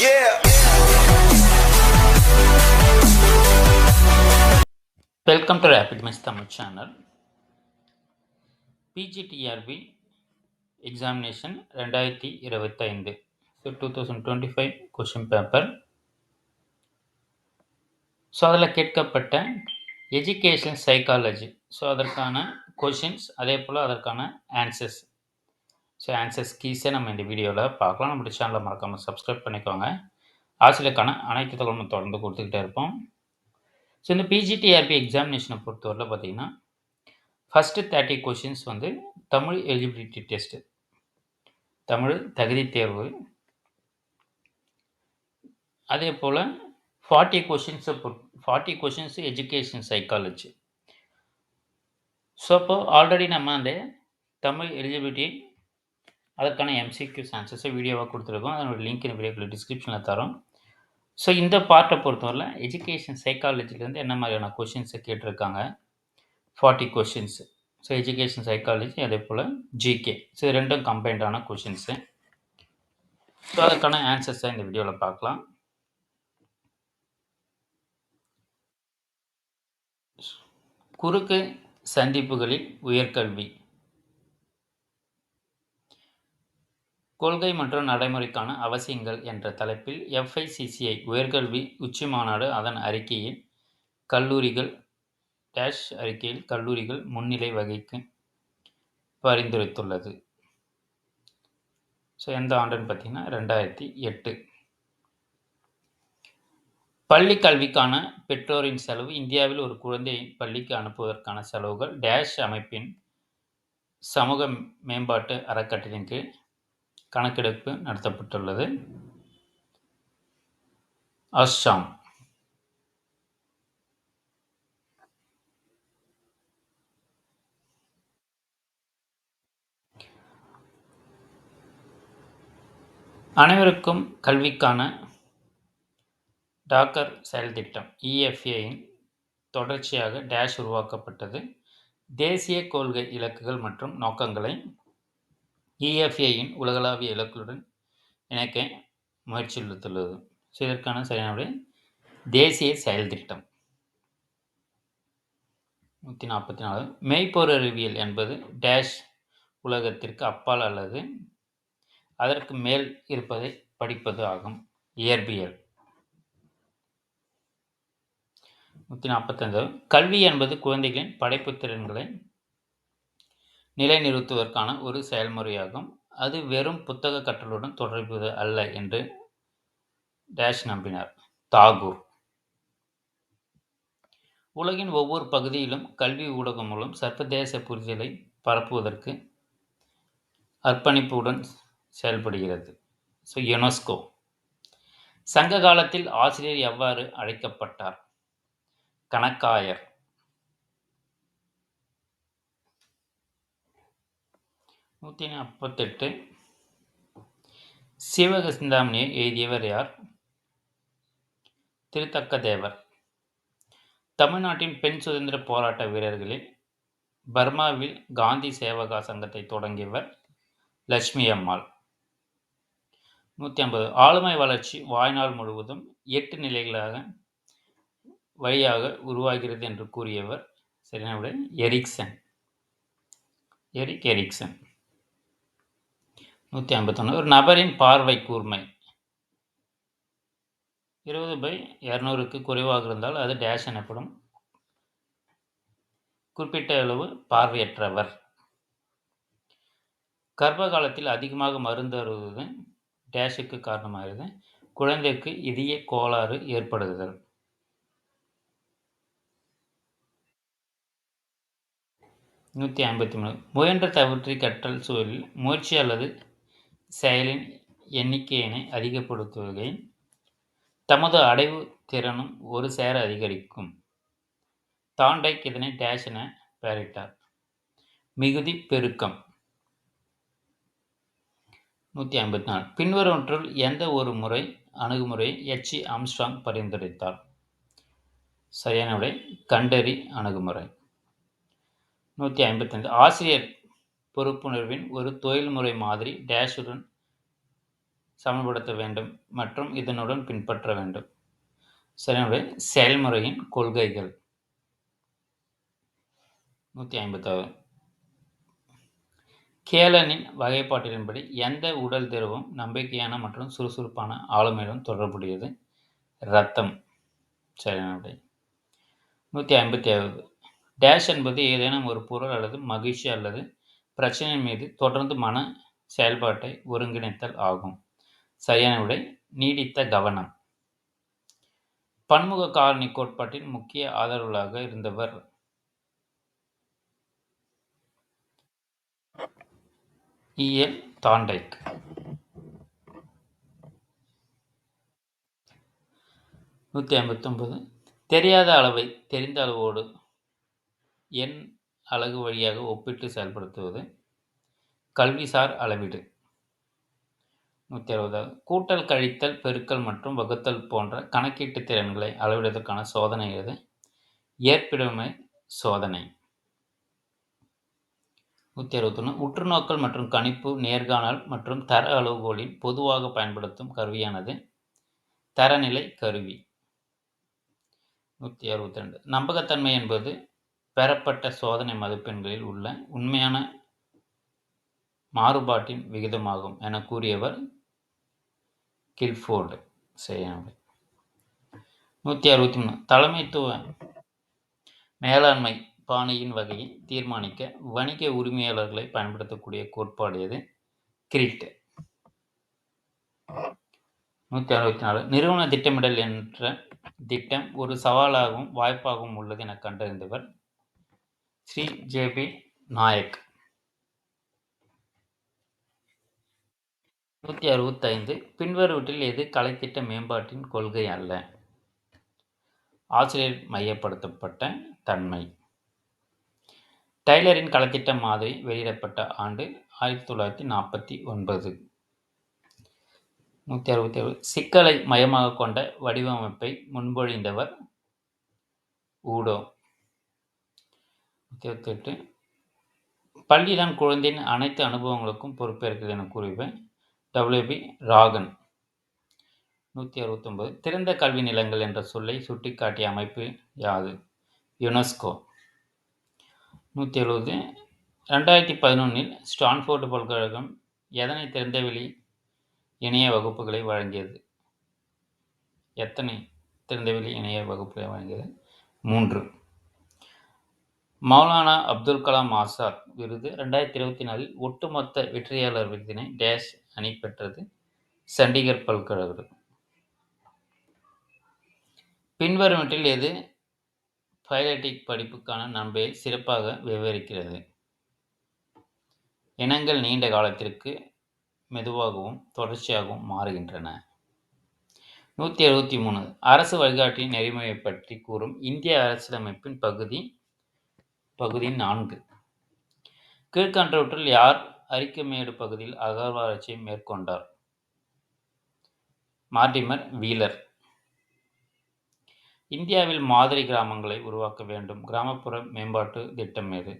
Yeah. Welcome to rapid miss Tamil channel. PGTRB examination 2025. So 2025 question paper. So அதில் கேட்கப்பட்ட education psychology, so அதற்கான questions, அதே போல் அதற்கான ஆன்சர்ஸ். ஸோ ஆன்சர்ஸ் கீஸை நம்ம இந்த வீடியோவில் பார்க்கலாம். நம்மளுடைய சேனலை மறக்காமல் சப்ஸ்கிரைப் பண்ணிக்கோங்க. ஆசிரியருக்கான அனைத்து தகவலும் தொடர்ந்து கொடுத்துக்கிட்டே இருப்போம். ஸோ இந்த பிஜிடிஆர்பி எக்ஸாமினேஷனை பொறுத்தவரையில் பார்த்தீங்கன்னா ஃபஸ்ட்டு 30 கொஷின்ஸ் வந்து தமிழ் எலிஜிபிலிட்டி டெஸ்ட்டு, தமிழ் தகுதி தேர்வு. அதே போல் 40 கொஷின்ஸு எஜுகேஷன் சைக்காலஜி. ஸோ அப்போ ஆல்ரெடி நம்ம அந்த தமிழ் எலிஜிபிலிட்டி அதற்கான எம்சிக்யூஸ் ஆன்சர்ஸை வீடியோவாக கொடுத்துருக்கோம். அதனோட லிங்க் இந்த வீடியோக்குள்ள டிஸ்கிரிப்ஷனில் தரோம். ஸோ இந்த பார்ட்டை பொறுத்தவரை எஜுகேஷன் சைக்காலஜிலேருந்து என்ன மாதிரியான கொஷின்ஸை கேட்டிருக்காங்க, 40 கொஷின்ஸ். ஸோ எஜுகேஷன் சைக்காலஜி, அதே போல் ஜிகே, ஸோ இது ரெண்டும் கம்பைண்டான கொஷின்ஸு. ஸோ அதுக்கான ஆன்சர்ஸை இந்த வீடியோவில் பார்க்கலாம். குறுக்கு சந்திப்புகளில் உயர்கல்வி, கொள்கை மற்றும் நடைமுறைக்கான அவசியங்கள் என்ற தலைப்பில் FICCI உயர்கல்வி உச்சி மாநாடு அதன் அறிக்கையில் கல்லூரிகள் முன்னிலை வகிக்க பரிந்துரைத்துள்ளது. ஸோ எந்த ஆண்டுன்னு பார்த்தீங்கன்னா 2008. பள்ளி கல்விக்கான பெற்றோரின் செலவு, இந்தியாவில் ஒரு குழந்தையை பள்ளிக்கு அனுப்புவதற்கான செலவுகள் டேஷ் அமைப்பின் சமூக மேம்பாட்டு அறக்கட்டளையின் கீழ் கணக்கெடுப்பு நடத்தப்பட்டுள்ளது. அஸ்ஸாம். அனைவருக்கும் கல்விக்கான டாக்கர் செயல் திட்டம் EFAயின் தொடர்ச்சியாக டேஷ் உருவாக்கப்பட்டது. தேசிய கொள்கை இலக்குகள் மற்றும் நோக்கங்களை EFAயின் உலகளாவிய இலக்குகளுடன் இணைக்க முயற்சி எடுத்துள்ளது. ஸோ இதற்கான சரியான தேசிய செயல் திட்டம். 144. மெய்ப்பொருளியல் என்பது டேஷ் உலகத்திற்கு அப்பால் அல்லது அதற்கு மேல் இருப்பதை படிப்பது ஆகும். இயற்பியல். 145. கல்வி என்பது குழந்தைகளின் படைப்பு திறன்களை நிலைநிறுத்துவதற்கான ஒரு செயல்முறையாகும். அது வெறும் புத்தக கற்றலுடன் தொடர்புது அல்ல என்று டேஷ் நம்பினார். தாகூர். உலகின் ஒவ்வொரு பகுதியிலும் கல்வி ஊடகம் மூலம் சர்வதேச புரிதலை பரப்புவதற்கு அர்ப்பணிப்புடன் செயல்படுகிறது. So UNESCO. சங்க காலத்தில் ஆசிரியர் எவ்வாறு அழைக்கப்பட்டார்? கணக்காயர். 148. சிவக சிந்தாமணியை எழுதியவர் யார்? திருத்தக்கதேவர். தமிழ்நாட்டின் பெண் சுதந்திர போராட்ட வீரர்களில் பர்மாவில் காந்தி சேவகா சங்கத்தை தொடங்கியவர் லட்சுமி அம்மாள். 150. ஆளுமை வளர்ச்சி வாழ்நாள் முழுவதும் 8 நிலைகளாக வழியாக உருவாகிறது என்று கூறியவர் சரியான விடை எரிக் எரிக்சன். 151. ஒரு நபரின் பார்வை கூர்மை 20/200க்கு குறைவாக இருந்தால் அது டேஷ் எனப்படும். குறிப்பிட்ட அளவு பார்வையற்றவர். கர்ப்ப காலத்தில் அதிகமாக மருந்து அருந்துவது டேஷுக்கு காரணமாகிறது. குழந்தைக்கு இதய கோளாறு ஏற்படுதல். 153. முயன்ற தவற்றி கற்றல் சூழலில் முயற்சி அல்லது செயலின் எண்ணிக்கையினை அதிகப்படுத்துவதை தமது அடைவு திறனும் ஒரு சேர அதிகரிக்கும். தாண்டைக் இதனை டேஷ் என பெயரிட்டார். மிகுதி பெருக்கம். 154. பின்வருவற்றுள் எந்த ஒரு அணுகுமுறையை H. ஆம்ஸ்ட்ராங் பரிந்துரைத்தார்? சரியான விடை கண்டறி அணுகுமுறை. 155. ஆசிரியர் பொறுப்புணர்வின் ஒரு தொழில்முறை மாதிரி டேஷுடன் சமன்படுத்த வேண்டும் மற்றும் இதனுடன் பின்பற்ற வேண்டும். சரியான விடை செயல்முறையின் கொள்கைகள். 156 கேலனின் வகைப்பாட்டின்படி எந்த உடல் திரவம் நம்பிக்கையான மற்றும் சுறுசுறுப்பான ஆளுமையுடன் தொடர்புடையது? இரத்தம். சரியான விடை. 157 டேஷ் என்பது ஏதேனும் ஒரு பொருள் அல்லது மகிழ்ச்சி அல்லது பிரச்சனை மீது தொடர்ந்து மன செயல்பாட்டை ஒருங்கிணைத்தல் ஆகும். சரியான விடை நீடித்த கவனம். பன்முக காரணி கோட்பாட்டின் முக்கிய ஆதரவாளராக இருந்தவர்? E.L. தாண்டைக். 159 தெரியாத அளவை தெரிந்த அளவோடு எண் அலகு வழியாக ஒப்பிட்டு செயல்படுத்துவது கல்விசார் அளவீடு. 160 கூட்டல், கழித்தல், பெருக்கல் மற்றும் வகுத்தல் போன்ற கணக்கீட்டு திறன்களை அளவிடுவதற்கான சோதனை எது? ஏற்பிடுமை சோதனை. 161 உற்றுநோக்கல் மற்றும் கணிப்பு, நேர்காணல் மற்றும் தர அளவுகோலில் பொதுவாக பயன்படுத்தும் கருவியானது தரநிலை கருவி. 162 நம்பகத்தன்மை என்பது பெறப்பட்ட சோதனை மதிப்பெண்களில் உள்ள உண்மையான மாறுபாட்டின் விகிதமாகும் என கூறியவர் கில்ஃபோர்டு. சரியான விடை. 163 தலைமைத்துவ மேலாண்மை பாணியின் வகையை தீர்மானிக்க வணிக உரிமையாளர்களை பயன்படுத்தக்கூடிய கோட்பாடு எது? கிரிட். 164 நிறுவன திட்டமிடல் என்ற திட்டம் ஒரு சவாலாகவும் வாய்ப்பாகவும் உள்ளது என கண்டறிந்தவர் ஸ்ரீ ஜே.பி. நாயக். 165 பின்வருவற்றில் எது கலைத்திட்ட மேம்பாட்டின் கொள்கை அல்ல? ஆசிரியர் மையப்படுத்தப்பட்ட தன்மை. டைலரின் கலைத்திட்ட மாதிரி வெளியிடப்பட்ட ஆண்டு 1949. 167 சிக்கலை மையமாக கொண்ட வடிவமைப்பை முன்மொழிந்தவர் ஊடோ. 168 பள்ளிதான் குழந்தையின் அனைத்து அனுபவங்களுக்கும் பொறுப்பேற்கிறது என கூறியவர் W.B. ராகன். 169 திறந்த கல்வி நிலங்கள் என்ற சொல்லை சுட்டிக்காட்டிய அமைப்பு யாது? யுனெஸ்கோ. 170 2011 ஸ்டான்ஃபோர்டு பல்கலைக்கழகம் எத்தனை திறந்தவெளி இணைய வகுப்புகளை வழங்கியது? எத்தனை திறந்தவெளி இணைய வகுப்புகளை வழங்கியது? 3. மௌலானா அப்துல் கலாம் ஆசாத் விருது 2024 ஒட்டுமொத்த வெற்றியாளர் விருதினை டேஷ் அணி பெற்றது? சண்டிகர் பல்கலைக்கழகம். பின்வருவற்றில் எது பைலட்டிக் படிப்புக்கான நன்மையை சிறப்பாக விவரிக்கிறது? இனங்கள் நீண்ட காலத்திற்கு மெதுவாகவும் தொடர்ச்சியாகவும் மாறுகின்றன. 173 அரசு வழிகாட்டியின் நெறிமுறையை பற்றி கூறும் இந்திய அரசியலமைப்பின் பகுதி 4. கீழ்கண்டவற்றில் யார் அரிக்கமேடு பகுதியில் அகழ்வாராய்ச்சியை மேற்கொண்டார்? Mortimer wheeler. இந்தியாவில் மாதிரி கிராமங்களை உருவாக்க வேண்டும் கிராமப்புற மேம்பாட்டு திட்டம் எது?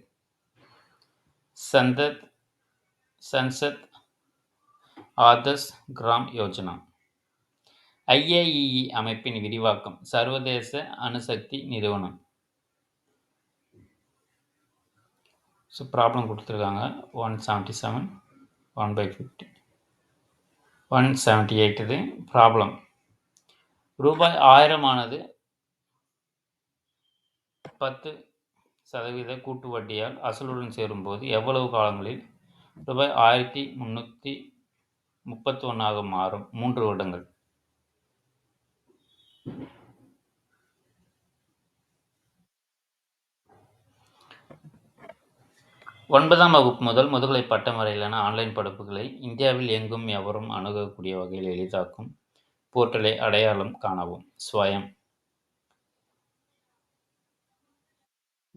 சன்சத் ஆதர்ஷ் கிராம் யோஜனா. IAEE அமைப்பின் விரிவாக்கம் சர்வதேச அணுசக்தி நிறுவனம். ப்ராப்ளம் கொடுத்துருக்காங்க 177 1/50 178 இது ப்ராப்ளம். ரூபாய் 1000 ஆனது 10% கூட்டு வட்டியால் அசலுடன் சேரும்போது எவ்வளவு காலங்களில் ரூபாய் 1331 மாறும்? 3 வருடங்கள். 9ஆம் வகுப்பு முதல் முதுகலை பட்டம் வரையிலான ஆன்லைன் படிப்புகளை இந்தியாவில் எங்கும் எவரும் அணுகக்கூடிய வகையில் எளிதாக்கும் போர்ட்டலை அடையாளம் காணவும். ஸ்வயம்.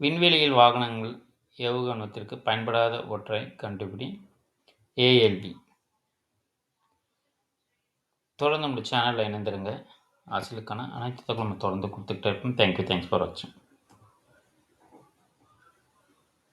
விண்வெளியில் வாகனங்கள் ஏவுகணத்திற்கு பயன்படாத ஒற்றை கண்டுபிடி ALB. தொடர்ந்து நம்ம சேனலில் இணைந்திருங்க. அரசியலுக்கான அனைத்து தகவலும் தொடர்ந்து கொடுத்துக்கிட்டே இருக்கும். தேங்க்யூ. தேங்க்ஸ் ஃபார் வாட்சிங்.